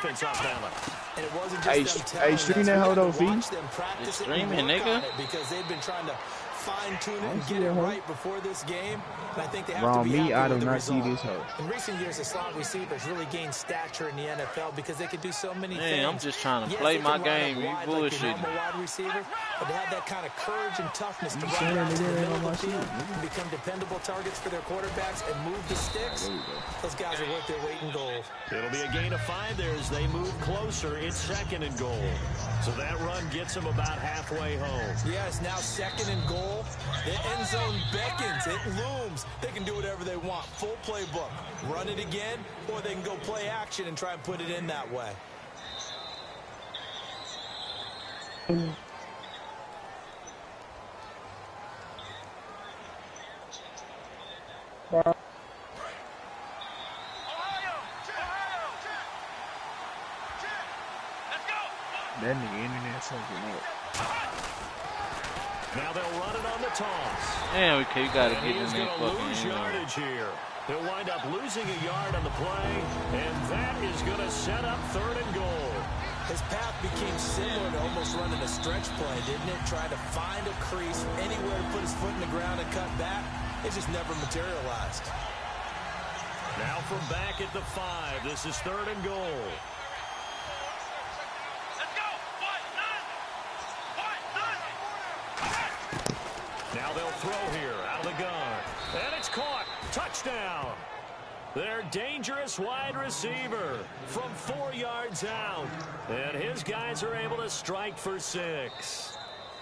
defense off balance. And it wasn't just them stream that hold on, feet. It's streaming, nigga. Because they've been trying to fine-tune it and get it right before this game. And I think they have Wrong to be me, I happy do with the not see result. this hoe. In recent years, the slot receivers really gained stature in the NFL because they could do so many things. Man, I'm just trying to play my game. You bullshit. Wide receiver, but they have that kind of courage and toughness to run out to the middle of the field and become dependable targets for their quarterbacks and move the sticks. Those guys are worth their weight in gold. It'll be a gain of 5 there as they move closer. It's 2nd and goal. So that run gets them about halfway home. Yes, now 2nd and goal. The end zone beckons. It looms. They can do whatever they want. Full playbook. Run it again, or they can go play action and try and put it in that way. That nigga internet something up. Now they'll run it on the toss. Yeah, okay, you gotta get in He's there going to fucking lose yardage here. He'll wind up losing a yard on the play, and that is going to set up 3rd and goal. His path became similar to almost running a stretch play, didn't it? Trying to find a crease, anywhere to put his foot in the ground and cut back. It just never materialized. Now from back at the 5, this is 3rd and goal. Now they'll throw here out of the gun. And it's caught. Touchdown. Their dangerous wide receiver from 4 yards out. And his guys are able to strike for 6.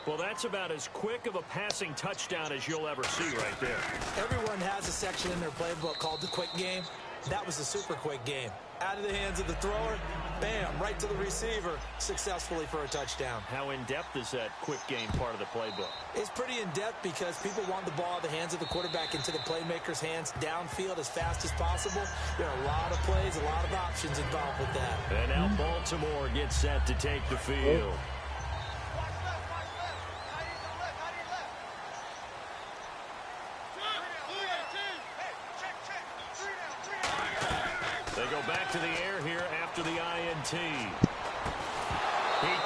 Well, that's about as quick of a passing touchdown as you'll ever see right there. Everyone has a section in their playbook called the quick game. That was a super quick game. Out of the hands of the thrower, bam, right to the receiver, successfully for a touchdown. How in-depth is that quick game part of the playbook? It's pretty in-depth because people want the ball out of the hands of the quarterback into the playmaker's hands downfield as fast as possible. There are a lot of plays, a lot of options involved with that. And now Baltimore gets set to take the field. They go back to the air here after the INT. He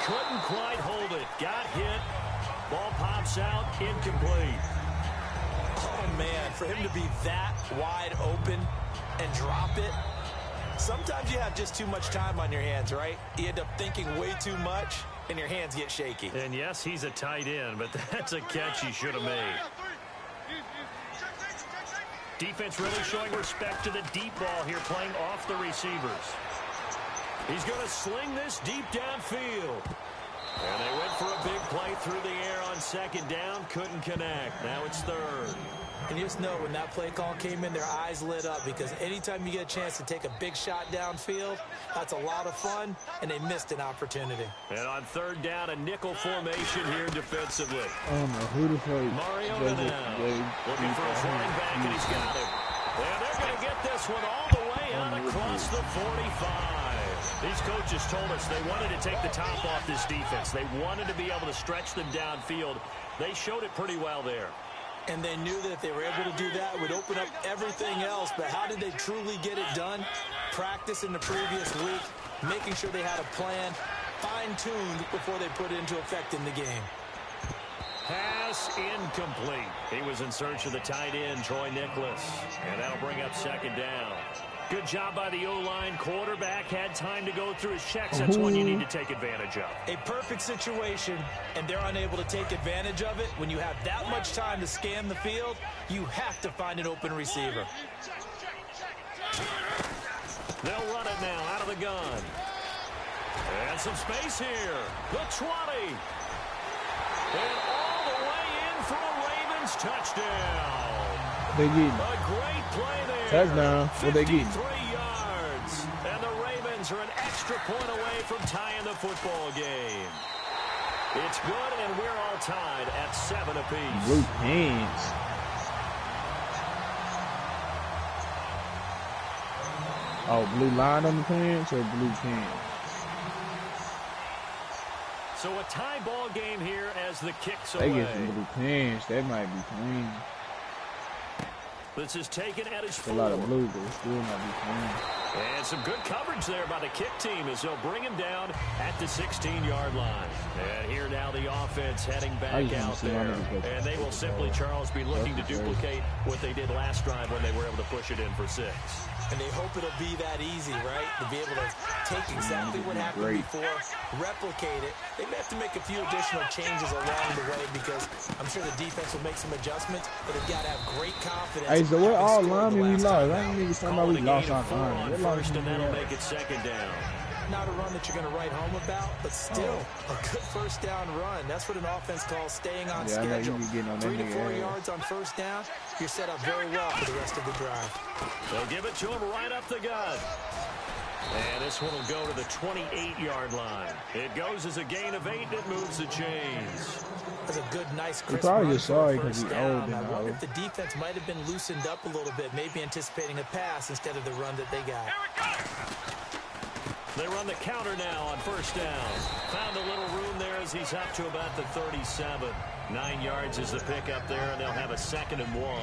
couldn't quite hold it. Got hit. Ball pops out. Incomplete. Oh, man, for him to be that wide open and drop it. Sometimes you have just too much time on your hands, right? You end up thinking way too much, and your hands get shaky. And, yes, he's a tight end, but that's a catch he should have made. Defense really showing respect to the deep ball here, playing off the receivers. He's going to sling this deep downfield. And they went for a big play through the air on 2nd down. Couldn't connect. Now it's 3rd. And you just know when that play call came in, their eyes lit up because anytime you get a chance to take a big shot downfield, that's a lot of fun, and they missed an opportunity. And on 3rd down, a nickel formation here defensively. I don't know who the fuck. Mariota now looking for his running back, and he's got him. And they're going to get this one all the way out across the 45. These coaches told us they wanted to take the top off this defense. They wanted to be able to stretch them downfield. They showed it pretty well there. And they knew that if they were able to do that, it would open up everything else. But how did they truly get it done? Practice in the previous week, making sure they had a plan, fine-tuned before they put it into effect in the game. Pass incomplete. He was in search of the tight end, Troy Nicholas. And that'll bring up 2nd down. Good job by the O-line. Quarterback had time to go through his checks. That's one you need to take advantage of. A perfect situation, and they're unable to take advantage of it. When you have that much time to scan the field, you have to find an open receiver. They'll run it now out of the gun. And some space here. The 20. And all the way in for a Ravens touchdown. They getting a great play there. Touchdown. What they getting? 53 yards. And the Ravens are an extra point away from tying the football game. It's good, and we're all tied at 7 apiece. Blue pants. Oh, blue line on the pants or blue pants? So a tie ball game here as the kicks they away. They get some blue pants. That might be clean. This is taken at his 4. A lot of blue, but it still might be clean. And some good coverage there by the kick team as they'll bring him down at the 16-yard line. And here now the offense heading back out there. And they will simply, Charles, be looking to duplicate what they did last drive when they were able to push it in for 6. And they hope it'll be that easy, right? To be able to take exactly what happened before, replicate it. They may have to make a few additional changes along the way because I'm sure the defense will make some adjustments, but they've got to have great confidence. Hey, so what all linemen we lost? I didn't even talk about we lost our line. First, and that'll make it 2nd down. Not a run that you're going to write home about, but still a good first down run. That's what an offense calls staying on schedule. 3 to 4 yards on first down, you're set up very well for the rest of the drive. They'll give it to him right up the gut. And this one will go to the 28-yard line. It goes as a gain of 8, and it moves the chains. That's a good, nice, crisp probably run just sorry for a because first he's down. old I now. wonder if the defense might have been loosened up a little bit, maybe anticipating a pass instead of the run that they got. They run the counter now on first down. Found a little room there as he's up to about the 37. 9 yards is the pickup there, and they'll have a 2nd and 1.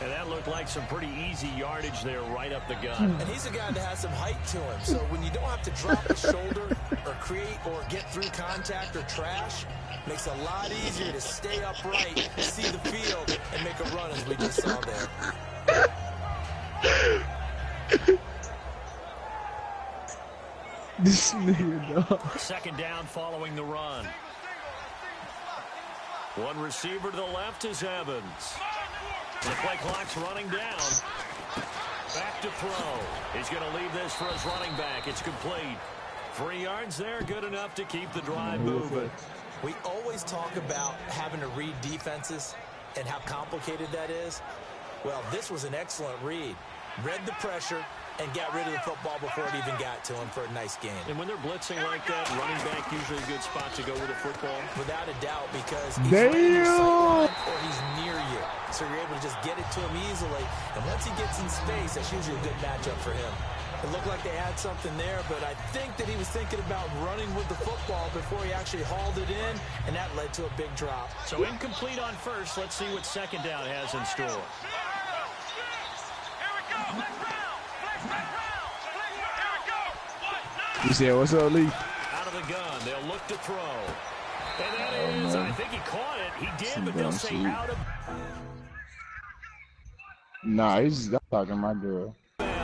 And that looked like some pretty easy yardage there right up the gut. And he's a guy that has some height to him. So when you don't have to drop the shoulder or create or get through contact or trash, makes it a lot easier to stay upright, see the field, and make a run as we just saw there. This nigga, dog. 2nd down following the run. One receiver to the left is Evans. The play clock's running down. Back to throw. He's going to leave this for his running back. It's complete. 3 yards there, good enough to keep the drive moving. We always talk about having to read defenses and how complicated that is. Well, this was an excellent read. Read the pressure and got rid of the football before it even got to him for a nice gain. And when they're blitzing like that, running back usually a good spot to go with the football. Without a doubt, because he's right in your sight line or he's near you. So you're able to just get it to him easily. And once he gets in space, that's usually a good matchup for him. It looked like they had something there, but I think that he was thinking about running with the football before he actually hauled it in, and that led to a big drop. So incomplete on first. Let's see what 2nd down has in store. You said, what's up, Lee? Out of the gun, they'll look to throw. And that is, I think he caught it. He did, but they'll say out of... Nah, he's talking to my girl. It'll be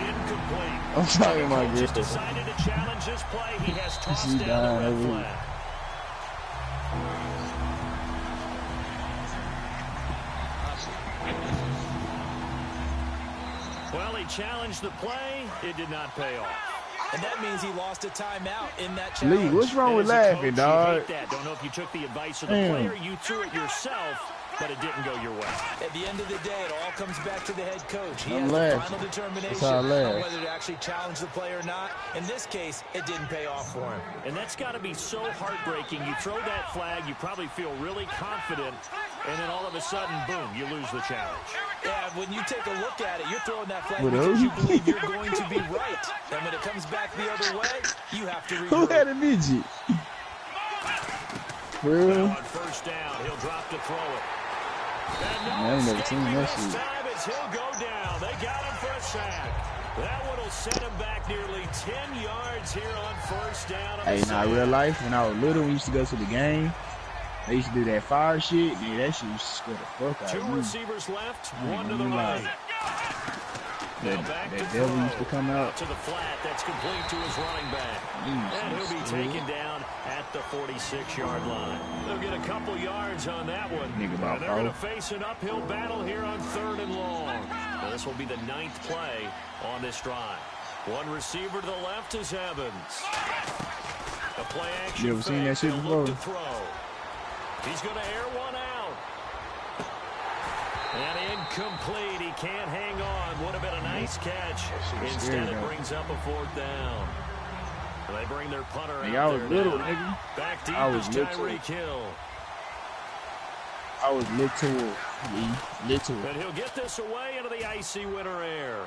incomplete. I'm talking to my girl. Just decided to challenge this play. He has tossed down the red flag. Well, he challenged the play. It did not pay off. And that means he lost a timeout in that challenge. Lee, what's wrong with laughing, dog? Don't know if you took the advice of the player, you threw it yourself, but it didn't go your way. At the end of the day, it all comes back to the head coach. He I'm has the laughing. final determination on whether to actually challenge the play or not. In this case, it didn't pay off for him. And that's got to be so heartbreaking. You throw that flag, you probably feel really confident, and then all of a sudden, boom, you lose the challenge. Yeah, when you take a look at it, you're throwing that flag because you believe you're going to be right. And when it comes back the other way, you have to regroup. Who had a midget? For real? On first down, he'll drop to throw it. And I ain't never seen that shit. time as he'll go down. They got him for a sack. That one will set him back nearly 10 yards here on first down. Hey, now real life, when I was little, we used to go to the game. They used to do that fire shit. Yeah, that shit used to scare the fuck out of me. 2 receivers left, 1 to the right. That devil used to come out. To the flat, that's complete to his running back. And he'll be taken down at the 46-yard line. They'll get a couple yards on that one. And they're going to face an uphill battle here on 3rd and long. Now, this will be the 9th play on this drive. One receiver to the left is Evans. A play action. You ever seen that shit before? He's going to air one out. And incomplete. He can't hang on. Would have been a nice catch. Instead, it brings up a 4th down. They bring their punter out. I was little, nigga. Back deep I was is little. Tyreek Hill. I was little. Little. And he'll get this away into the icy winter air.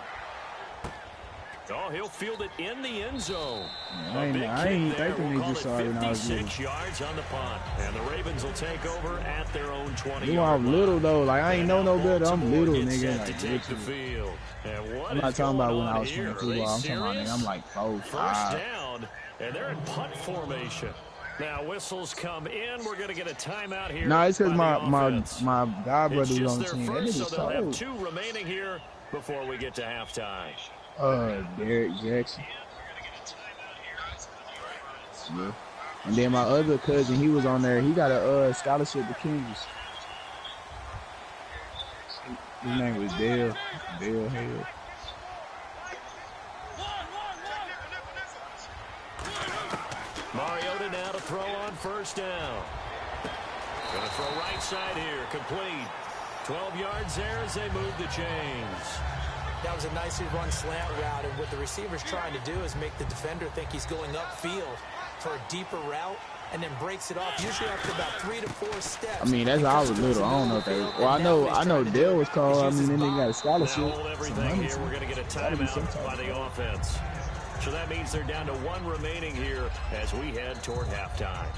Oh, he'll field it in the end zone. I ain't thinking they just saw it when I was little. 56 yards on the punt, and the Ravens will take over at their own 20-yard line. You know, I'm little though. Like I ain't know no better. I'm little, nigga. Like, take the field. I'm not talking about when I was playing football. I'm talking about, nigga, I'm like 4'5". First down, and they're in punt formation. Now whistles come in. We're gonna get a timeout here. Nah, it's because my god brother was on the team. That First, nigga's so they'll have cold. 2 remaining here before we get to halftime. Derek Jackson. Yeah. And then my other cousin, he was on there. He got a scholarship to Kansas. His name was Dale Hill. Mariota now to throw on first down. Gonna throw right side here, complete. 12 yards there as they move the chains. That was a nicely run slant route, and what the receiver's trying to do is make the defender think he's going upfield for a deeper route, and then breaks it off, usually after about 3 to 4 steps. I mean, that's how I was little. I don't know if they. Well, I know Dale was called. I mean, then they got a scholarship. Now hold everything here. We're going to get a timeout by the offense. So that means they're down to 1 remaining here as we head toward halftime.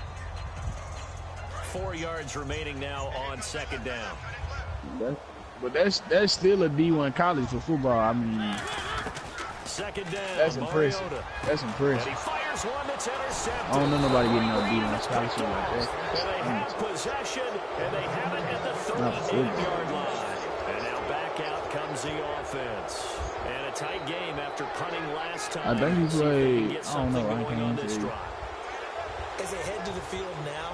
4 yards remaining now on second down. But that's still a D1 college for football. I mean, second down. That's impressive. Mariota. That's impressive. And he fires one that's intercepted. I don't know nobody getting no D1 scholarship like that. And they have possession, and they have it at the 38-yard line. And now back out comes the offense. And a tight game after punting last time. I think he played. I don't know. I can't this answer. As they head to the field now,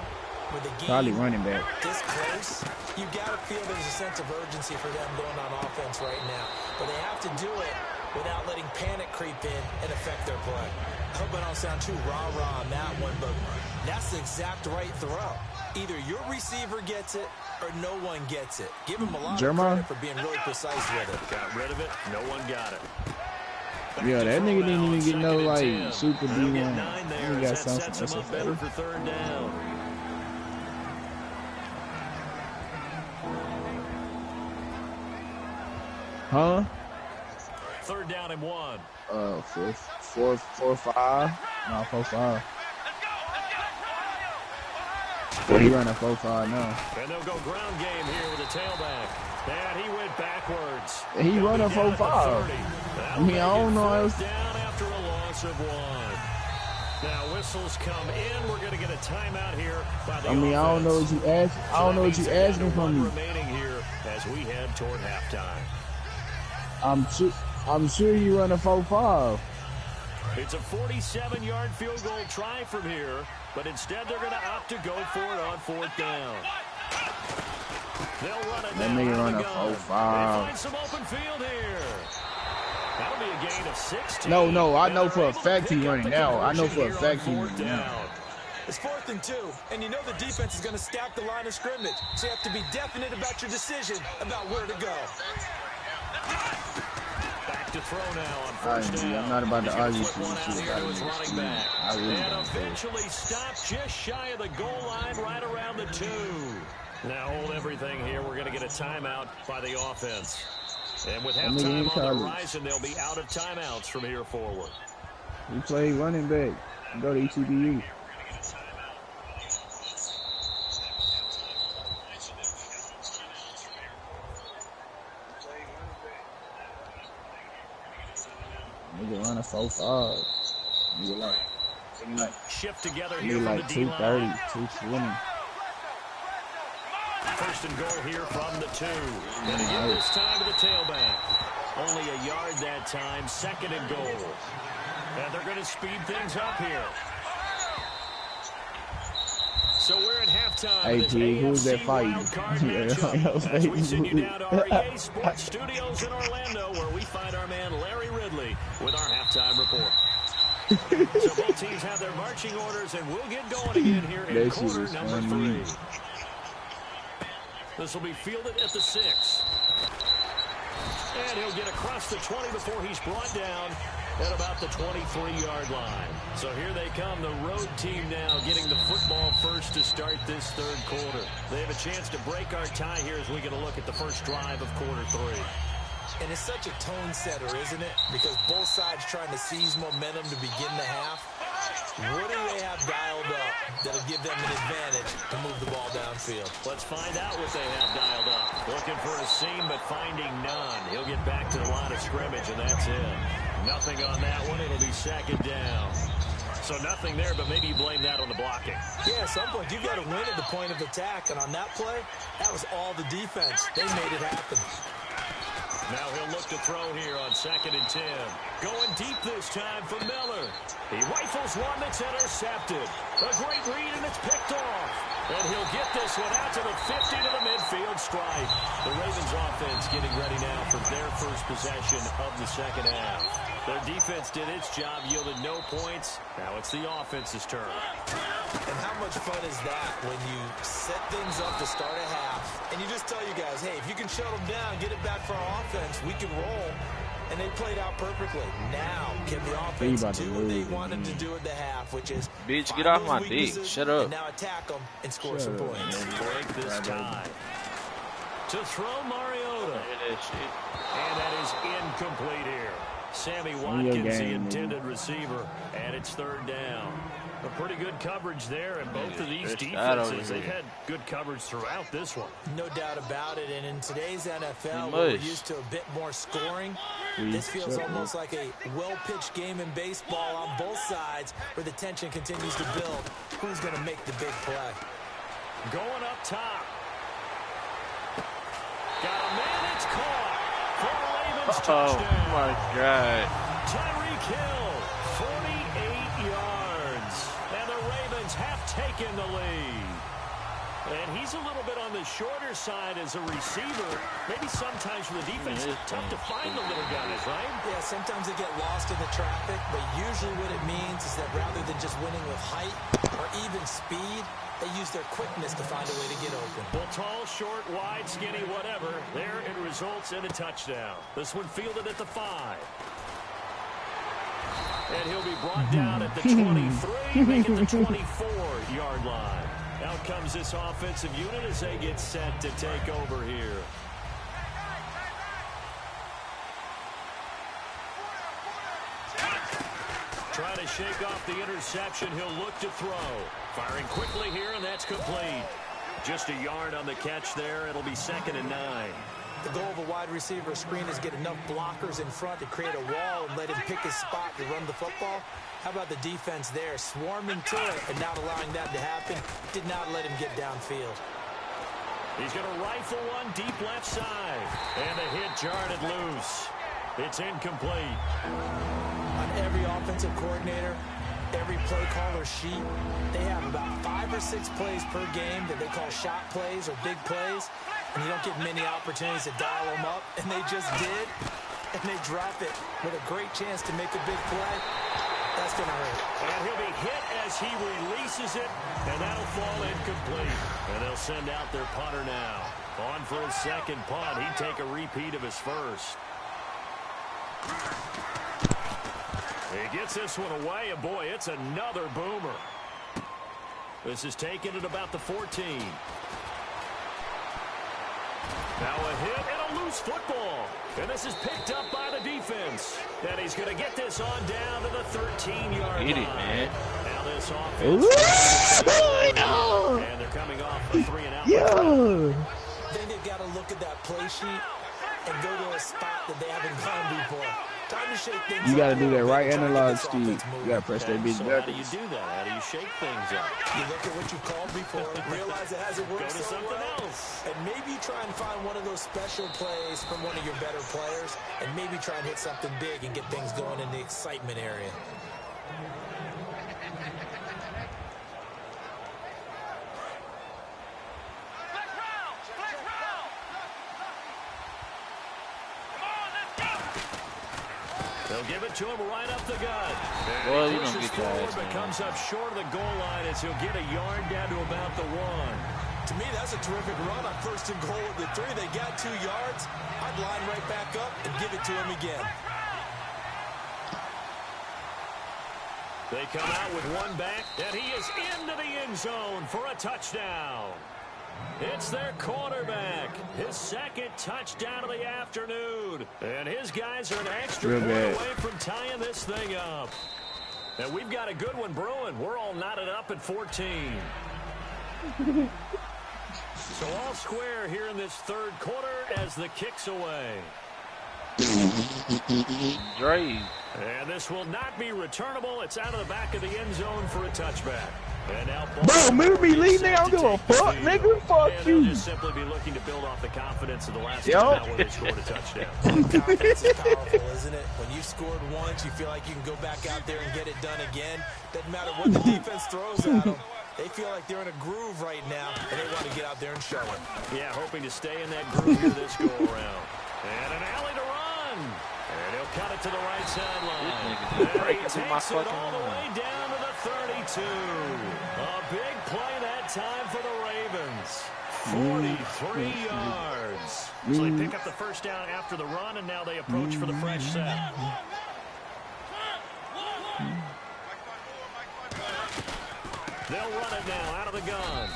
with the game Probably running back. this close, you got to feel there's a sense of urgency for them going on offense right now. But they have to do it without letting panic creep in and affect their play. I hope I don't sound too rah-rah on that one, but that's the exact right throw. Either your receiver gets it or no one gets it. Give him a lot of credit for being really precise with it. Got rid of it. No one got it. Yeah, that nigga didn't even get no, like, super D1. He got Sets something. him up better for third down. Huh? Third down and 1. 4-5. No, 4-5. Well, he running 4-5 now. And they'll go ground game here with a tailback. And he went backwards. And he running 4-5. I mean, I don't know. Down after a loss of 1. Now whistles come in. We're going to get a timeout here by the offense. I don't know what you asked. I don't know what you asking from me. Remaining here as we head toward halftime. I'm sure you run a 4-5. It's a 47-yard field goal try from here, but instead they're going to opt to go for it on fourth down. They'll run it That now. nigga run a 4-5. They find some open field here. That'll be a gain of 16. No, I know for a fact he running now. I know for a fact he running now. It's 4th and 2, and you know the defense is going to stack the line of scrimmage, so you have to be definite about your decision about where to go. Back to throw now on first down. I'm not about to argue with you. And eventually stopped just shy of the goal line right around the 2. Now hold everything here. We're going to get a timeout by the offense. And with halftime on the horizon, they'll be out of timeouts from here forward. We play running back and go to ECBU. Nigga run a 4-5. Nigga like shift together here. Nigga like 230, 220. First and goal here from the 2. And again this time to the tailback. Only a yard that time. Second and goal. And they're going to speed things up here. So we're at halftime. Hey, P, who's that fighting? As we send you down to our EA Sports Studios in Orlando, where we find our man Larry Ridley with our halftime report. So both teams have their marching orders, and we'll get going again here in quarter number 3. This will be fielded at the 6. And he'll get across the 20 before he's brought down at about the 23-yard line. So here they come, the road team now getting the football first to start this third quarter. They have a chance to break our tie here as we get a look at the first drive of quarter 3. And it's such a tone setter, isn't it? Because both sides trying to seize momentum to begin the half. What do they have dialed up that'll give them an advantage to move the ball downfield? Let's find out what they have dialed up. Looking for a seam, but finding none. He'll get back to the line of scrimmage, and that's it. Nothing on that one. It'll be second down. So nothing there, but maybe you blame that on the blocking. Yeah, at some point, you've got to win at the point of attack. And on that play, that was all the defense. They made it happen. Now he'll look to throw here on 2nd and 10. Going deep this time for Miller. He rifles one that's intercepted. A great read, and it's picked off. And he'll get this one out to the 50 to the midfield stripe. The Ravens offense getting ready now for their first possession of the second half. Their defense did its job, yielded no points. Now it's the offense's turn. And how much fun is that when you set things up to start a half, and you just tell you guys, hey, if you can shut them down, get it back for our offense, we can roll. And they played out perfectly. Now, can the offense do what they wanted to do at the half, which is bitch, get off my dick. Shut up. And now attack them and score some points. And break this tie. To throw Mariota. And that is incomplete here. Sammy Watkins, the intended receiver, and it's 3rd down. A pretty good coverage there, and both of these defenses, they've had good coverage throughout this one. No doubt about it, and in today's NFL, we're used to a bit more scoring. This feels almost like a well-pitched game in baseball on both sides where the tension continues to build. Who's going to make the big play? Going up top. Got a man, it's caught. For a Ravens touchdown. Oh, my God. Tyreek Hill, 48 yards. And the Ravens have taken the lead. And he's a little bit on the shorter side as a receiver. Maybe sometimes for the defense, it's tough to find the little guys, right? Yeah, sometimes they get lost in the traffic, but usually what it means is that rather than just winning with height or even speed, they use their quickness to find a way to get open. Well, tall, short, wide, skinny, whatever. There it results in a touchdown. This one fielded at the 5. And he'll be brought down at the 23, making the 24-yard line. Out comes this offensive unit as they get set to take over here. Trying to shake off the interception. He'll look to throw. Firing quickly here, and that's complete. Just a yard on the catch there. It'll be 2nd and 9. The goal of a wide receiver screen is get enough blockers in front to create a wall and let him pick his spot to run the football. How about the defense there? Swarming to it and not allowing that to happen. Did not let him get downfield. He's going to rifle one deep left side. And the hit jarred it loose. It's incomplete. On every offensive coordinator, every play caller sheet, they have about 5 or 6 plays per game that they call shot plays or big plays, and you don't get many opportunities to dial them up, and they just did, and they drop it with a great chance to make a big play. That's going to hurt. And he'll be hit as he releases it, and that'll fall incomplete. And they'll send out their punter now. On for his second punt. He'd take a repeat of his first. He gets this one away, and boy, it's another boomer. This is taken at about the 14. Now a hit and a loose football. And this is picked up by the defense. And he's going to get this on down to the 13-yard line. Get it, man. Now this offense. And they're coming off a 3-and-out. Yeah. Then they've got to look at that play sheet and go to a spot that they haven't gone before. Time to shake things You got to up. do that right analog, Steve. You got to press that bitch So back. how do you do that? How do you shake things up? You look at what you called before, realize it hasn't worked Go to so something well, else. and maybe try and find one of those special plays from one of your better players, and maybe try and hit something big and get things going in the excitement area. They'll give it to him right up the gut. Well, And you he don't pushes get that, forward, but man. comes up short of the goal line as he'll get a yard down to about the 1. To me, that's a terrific run on 1st and goal at the 3. They got 2 yards. I'd line right back up and give it to him again. They come out with one back, and he is into the end zone for a touchdown. It's their quarterback. His second touchdown of the afternoon. And his guys are an extra point away from tying this thing up. And we've got a good one brewing. We're all knotted up at 14. So all square here in this third quarter as the kick's away. Dre. And this will not be returnable. It's out of the back of the end zone for a touchback. And now bro, maybe me leave there. I don't give a fuck, nigga. Fuck and you. They'll just simply be looking to build off the confidence of the last time out when they scored a touchdown. Confidence is powerful, isn't it? When you've scored once, you feel like you can go back out there and get it done again. Doesn't matter what the defense throws at them. They feel like they're in a groove right now, and they want to get out there and show it. Yeah, hoping to stay in that groove here this go-around. And an alley to run. And he'll cut it to the right sideline. And he takes it all the way down to the 32. A big play that time for the Ravens. 43 yards. So they pick up the first down after the run, and now they approach for the fresh set. They'll run it now out of the gun.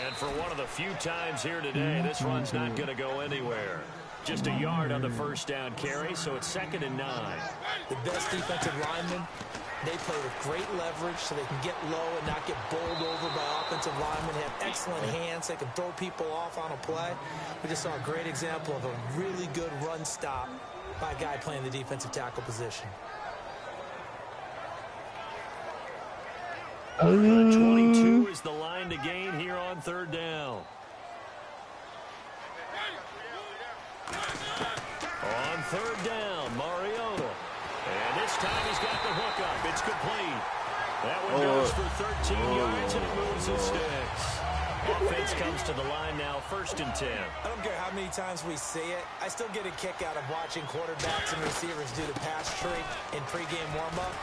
And for one of the few times here today, this run's not going to go anywhere. Just a yard on the first down carry, so it's 2nd and 9. The best defensive linemen, they play with great leverage so they can get low and not get bowled over by offensive linemen. They have excellent hands. They can throw people off on a play. We just saw a great example of a really good run stop by a guy playing the defensive tackle position. 22 is the line to gain here on third down. On third down, Mariota. And this time he's got the hook up. It's complete. That one goes for 13 yards, and it moves his sticks. Offense comes to the line now, 1st and 10. I don't care how many times we see it. I still get a kick out of watching quarterbacks and receivers do the pass trick in pregame warm-up.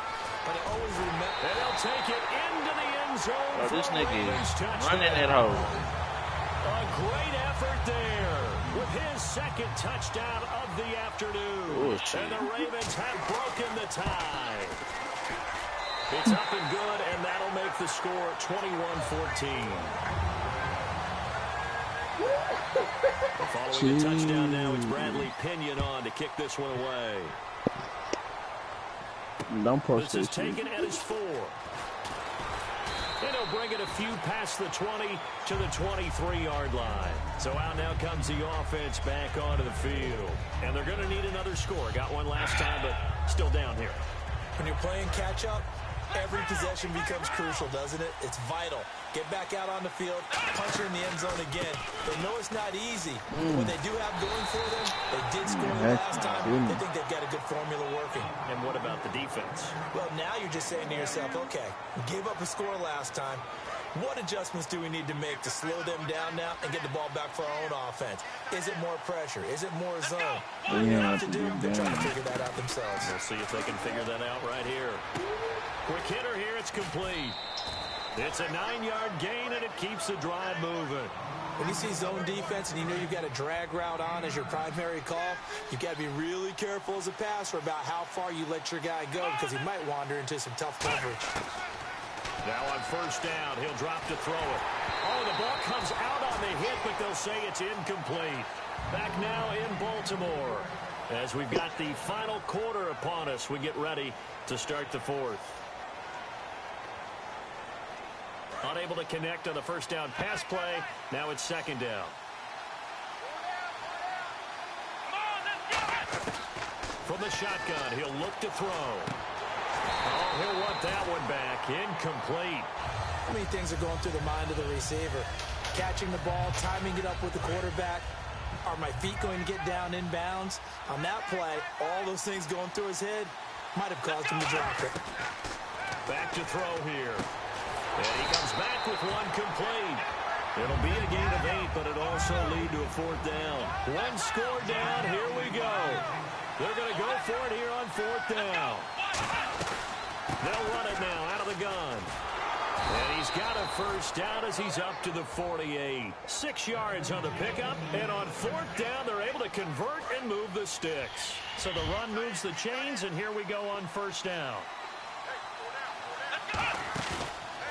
But I always remember. And they'll take it into the end zone. Oh, this nigga is running that hole. A great effort there with his second touchdown of the afternoon. Oh, and the Ravens have broken the tie. It's up and good, and that'll make the score 21-14. Following the touchdown now, it's Bradley Pinion on to kick this one away. Don't post this is taken at his 4. And he'll bring it a few past the 20 to the 23-yard line. So out now comes the offense back onto the field. And they're going to need another score. Got one last time, but still down here. When you're playing catch-up, every possession becomes crucial, doesn't it? It's vital. Get back out on the field, punch her in the end zone again. They know it's not easy. What they do have going for them, they did score the last time. They think they've got a good formula working. And what about the defense? Well, now you're just saying to yourself, okay, we gave up a score last time. What adjustments do we need to make to slow them down now and get the ball back for our own offense? Is it more pressure? Is it more zone? What do you have to do? They're trying to figure that out themselves. We'll see if they can figure that out right here. Quick hitter here. It's complete. It's a 9-yard gain, and it keeps the drive moving. When you see zone defense and you know you've got a drag route on as your primary call, you've got to be really careful as a passer about how far you let your guy go because he might wander into some tough coverage. Now on first down, he'll drop to throw it. Oh, the ball comes out on the hit, but they'll say it's incomplete. Back now in Baltimore. As we've got the final quarter upon us, we get ready to start the fourth. Unable to connect on the first down pass play. Now it's 2nd down. From the shotgun, he'll look to throw. Oh, he'll want that one back. Incomplete. How many things are going through the mind of the receiver? Catching the ball, timing it up with the quarterback. Are my feet going to get down in bounds? On that play, all those things going through his head might have caused him to drop it. Back to throw here. And he comes back with one complete. It'll be a gain of 8, but it'll also lead to a 4th down. One score down. Here we go. They're going to go for it here on 4th down. They'll run it now out of the gun. And he's got a first down as he's up to the 48. 6 yards on the pickup. And on 4th down, they're able to convert and move the sticks. So the run moves the chains, and here we go on first down.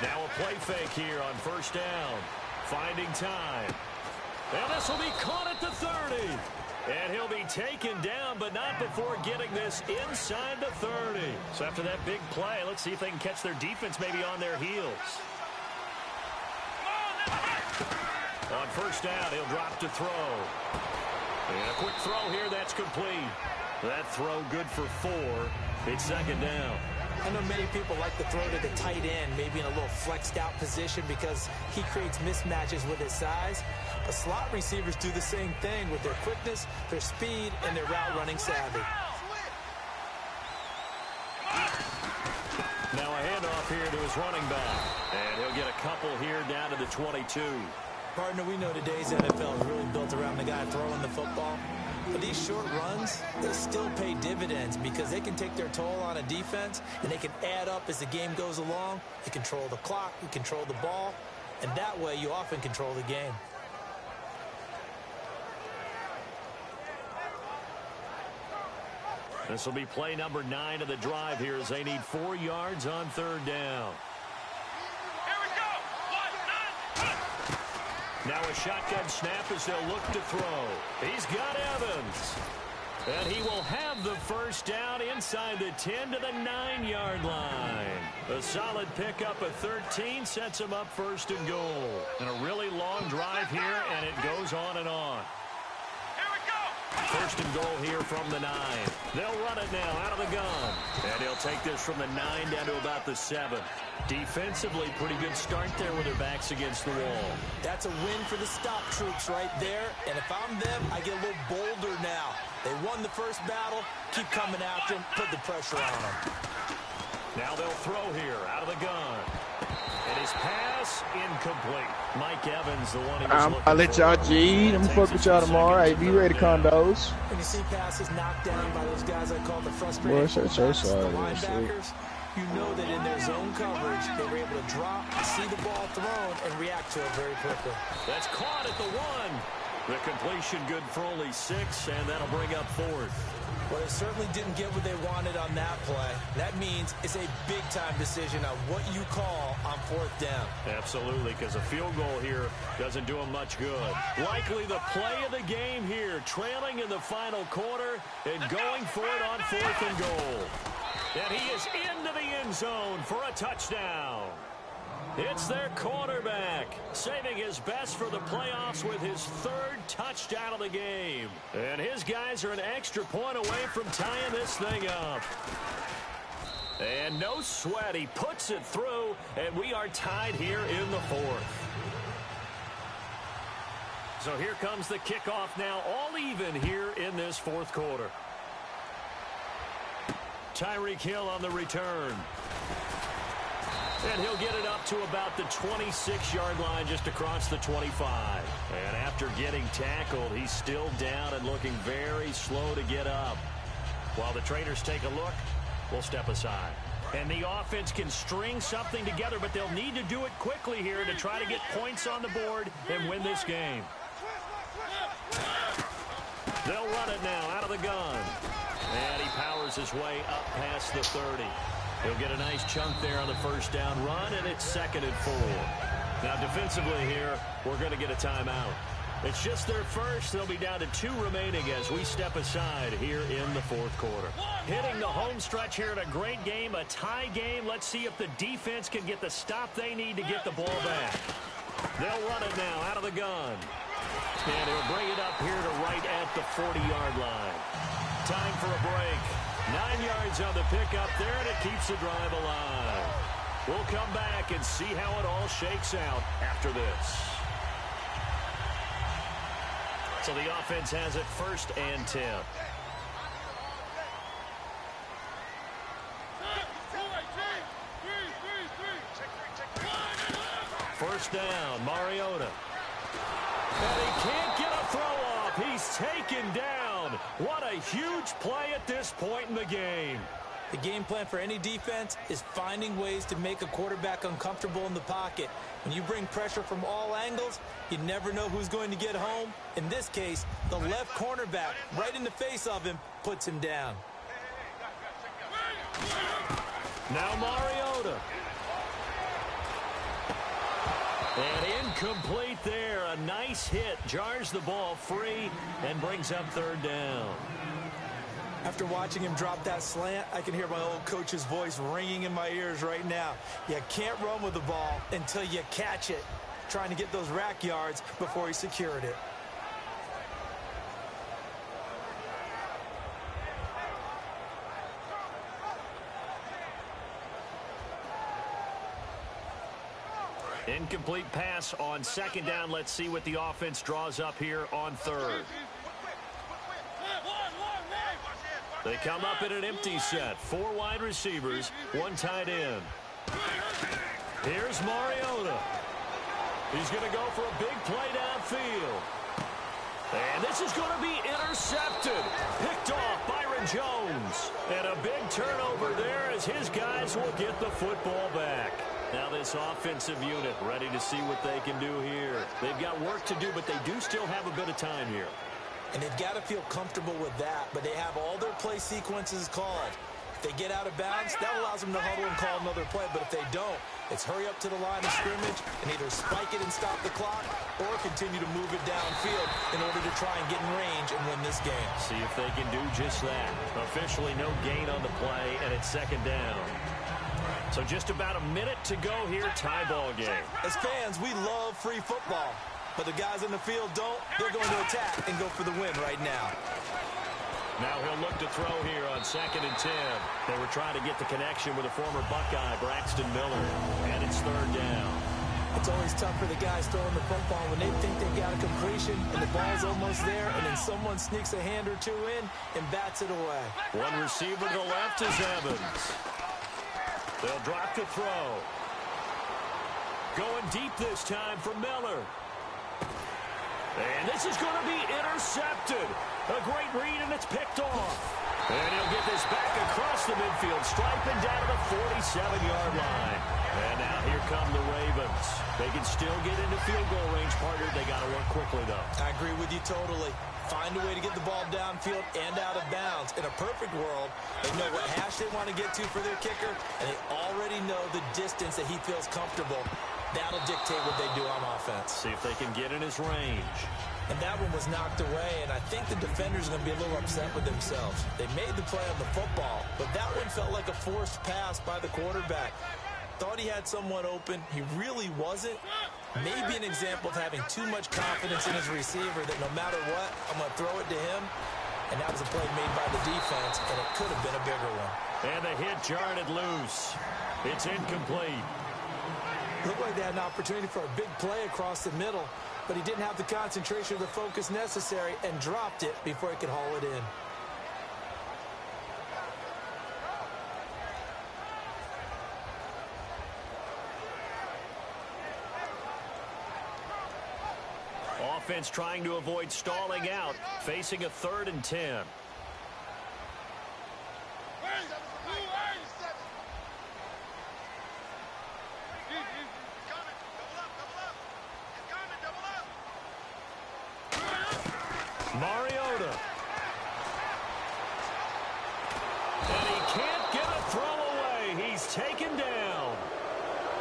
Now a play fake here on first down. Finding time. And this will be caught at the 30. And he'll be taken down, but not before getting this inside the 30. So after that big play, let's see if they can catch their defense maybe on their heels. On first down, he'll drop to throw. And a quick throw here, that's complete. That throw good for 4. It's second down. I know many people like to throw to the tight end, maybe in a little flexed out position because he creates mismatches with his size. But slot receivers do the same thing with their quickness, their speed, and their route running savvy. Now a handoff here to his running back. And he'll get a couple here down to the 22. Partner, we know today's NFL is really built around the guy throwing the football. But these short runs, they still pay dividends because they can take their toll on a defense, and they can add up as the game goes along. You control the clock, you control the ball, and that way you often control the game. This will be play number 9 of the drive here as they need 4 yards on third down. Now a shotgun snap as they'll look to throw. He's got Evans. And he will have the first down inside the 10 to the 9-yard line. A solid pickup of 13 sets him up first and goal. And a really long drive here, and it goes on and on. First and goal here from the 9. They'll run it now out of the gun. And he'll take this from the 9 down to about the 7. Defensively, pretty good start there with their backs against the wall. That's a win for the stop troops right there. And if I'm them, I get a little bolder now. They won the first battle. Keep coming after them. Put the pressure on them. Now they'll throw here out of the gun. And his pass incomplete. Mike Evans, the one he was looking for. I'll let y'all G. I'm fuck with y'all tomorrow. Hey, be ready, condos. When you see passes knocked down by those guys I call the frustrated linebackers, you know that in their zone coverage, they were able to drop, see the ball thrown, and react to it very quickly. That's caught at the 1. The completion good for only 6, and that'll bring up 4th. Well, they certainly didn't get what they wanted on that play. That means it's a big-time decision on what you call on 4th down. Absolutely, because a field goal here doesn't do them much good. Likely the play of the game here, trailing in the final quarter and going for it on 4th and goal. And he is into the end zone for a touchdown. It's their quarterback, saving his best for the playoffs with his 3rd touchdown of the game. And his guys are an extra point away from tying this thing up. And no sweat, he puts it through, and we are tied here in the 4th. So here comes the kickoff now, all even here in this 4th quarter. Tyreek Hill on the return. And he'll get it up to about the 26-yard line just across the 25. And after getting tackled, he's still down and looking very slow to get up. While the traders take a look, we'll step aside. And the offense can string something together, but they'll need to do it quickly here to try to get points on the board and win this game. They'll run it now out of the gun. And he powers his way up past the 30. He'll get a nice chunk there on the first down run, and it's 2nd and 4. Now, defensively here, we're going to get a timeout. It's just their first. They'll be down to 2 remaining as we step aside here in the 4th quarter. Hitting the home stretch here in a great game, a tie game. Let's see if the defense can get the stop they need to get the ball back. They'll run it now out of the gun. And he'll bring it up here to right at the 40-yard line. Time for a break. 9 yards on the pickup there, and it keeps the drive alive. We'll come back and see how it all shakes out after this. So the offense has it 1st and 10. First down, Mariota. And he can't get a throw off. He's taken down. What a huge play at this point in the game. The game plan for any defense is finding ways to make a quarterback uncomfortable in the pocket. When you bring pressure from all angles, you never know who's going to get home. In this case, the left cornerback, right in the face of him, puts him down. Now Mariota. And Incomplete there. A nice hit. Jars the ball free and brings up third down. After watching him drop that slant, I can hear my old coach's voice ringing in my ears right now. You can't run with the ball until you catch it. Trying to get those rack yards before he secured it. Incomplete pass on second down. Let's see what the offense draws up here on third. They come up in an empty set. 4 wide receivers, 1 tight end. Here's Mariota. He's going to go for a big play downfield. And this is going to be intercepted. Picked off Byron Jones. And a big turnover there as his guys will get the football back. Now this offensive unit ready to see what they can do here. They've got work to do, but they do still have a bit of time here. And they've got to feel comfortable with that, but they have all their play sequences called. If they get out of bounds, that allows them to huddle and call another play. But if they don't, it's hurry up to the line of scrimmage and either spike it and stop the clock or continue to move it downfield in order to try and get in range and win this game. See if they can do just that. Officially no gain on the play, and it's second down. So just about a minute to go here, tie ball game. As fans, we love free football. But the guys in the field don't. They're going to attack and go for the win right now. Now he'll look to throw here on 2nd and 10. They were trying to get the connection with a former Buckeye, Braxton Miller. And it's third down. It's always tough for the guys throwing the football when they think they've got a completion and the ball's almost there, and then someone sneaks a hand or two in and bats it away. One receiver to the left is Evans. They'll drop to throw. Going deep this time for Miller. And this is going to be intercepted. A great read, and it's picked off. And he'll get this back across the midfield stripe and down to the 47-yard line. And now here come the Ravens. They can still get into field goal range, partner. They got to work quickly, though. I agree with you totally. Find a way to get the ball downfield and out of bounds. In a perfect world, they know what hash they want to get to for their kicker, and they already know the distance that he feels comfortable. That'll dictate what they do on offense. See if they can get in his range. And that one was knocked away, and I think the defenders are going to be a little upset with themselves. They made the play on the football, but that one felt like a forced pass by the quarterback. Thought he had someone open. He really wasn't. Maybe an example of having too much confidence in his receiver that no matter what, I'm going to throw it to him. And that was a play made by the defense, and it could have been a bigger one. And the hit jarred it loose. It's incomplete. Looked like they had an opportunity for a big play across the middle, but he didn't have the concentration or the focus necessary and dropped it before he could haul it in. Offense trying to avoid stalling out, facing a 3rd and 10. Mariota. And he can't get a throw away. He's taken down.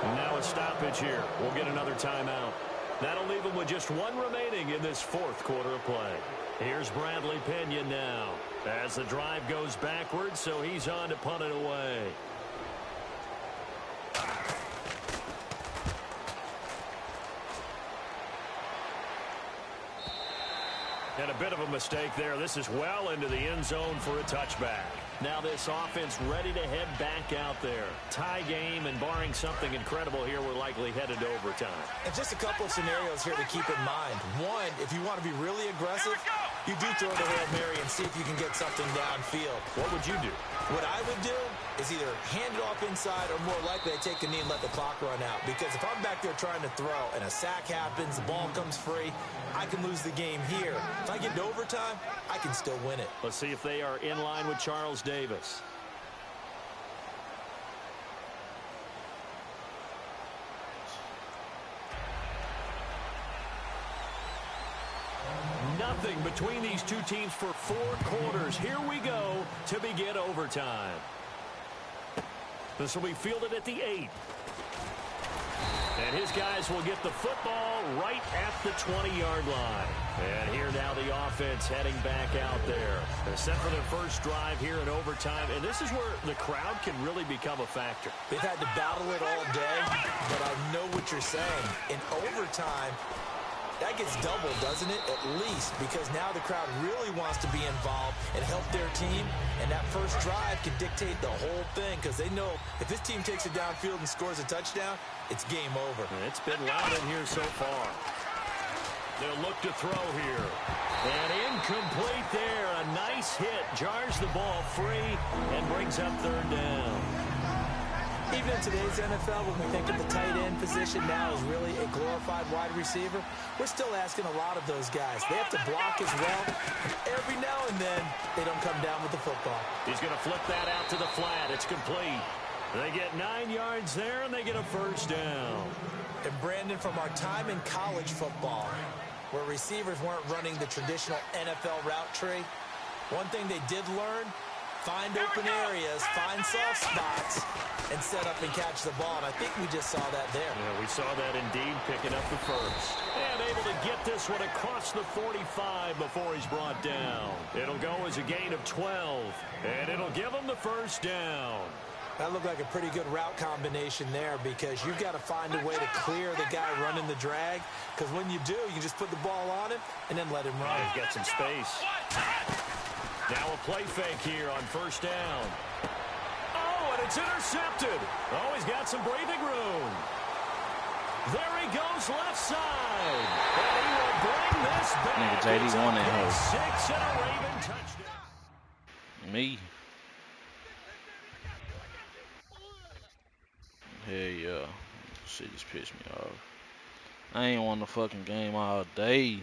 And now a stoppage here. We'll get another timeout. That'll leave him with just one remaining in this 4th quarter of play. Here's Bradley Pinion now as the drive goes backwards, so he's on to punt it away. And a bit of a mistake there. This is well into the end zone for a touchback. Now this offense ready to head back out there. Tie game, and barring something incredible here, we're likely headed to overtime. And just a couple of scenarios here to keep in mind. One, if you want to be really aggressive, you do throw the Hail Mary and see if you can get something downfield. What would you do? What I would do is either hand it off inside or more likely I take a knee and let the clock run out. Because if I'm back there trying to throw and a sack happens, the ball comes free, I can lose the game here. If I get to overtime, I can still win it. Let's see if they are in line with Charles Davis. Nothing between these two teams for 4 quarters. Here we go to begin overtime. This will be fielded at the 8. And his guys will get the football right at the 20-yard line. And here now the offense heading back out there. They're set for their first drive here in overtime, and this is where the crowd can really become a factor. They've had to battle it all day, but I know what you're saying. In overtime, that gets doubled, doesn't it? At least, because now the crowd really wants to be involved and help their team, and that first drive can dictate the whole thing because they know if this team takes it downfield and scores a touchdown, it's game over. It's been loud in here so far. They'll look to throw here. And incomplete there. A nice hit. Jars the ball free and brings up third down. Even in today's NFL, when we think of the tight end position now as really a glorified wide receiver, we're still asking a lot of those guys. They have to block as well. Every now and then, they don't come down with the football. He's going to flip that out to the flat. It's complete. They get 9 yards there, and they get a first down. And Brandon, from our time in college football, where receivers weren't running the traditional NFL route tree, one thing they did learn, find open areas, find soft spots, and set up and catch the ball. And I think we just saw that there. Yeah, we saw that indeed, picking up the first. And able to get this one across the 45 before he's brought down. It'll go as a gain of 12, and it'll give him the first down. That looked like a pretty good route combination there because you've got to find a way to clear the guy running the drag, because when you do, you just put the ball on him and then let him run. He's got some space. Now a play fake here on first down. Oh, and it's intercepted. Oh, he's got some breathing room. There he goes left side. And he will bring this back. Nigga, JD won that hoe. 6 and a Raven touchdown. Me. Hell yeah. Shit just pissed me off. I ain't won the fucking game all day.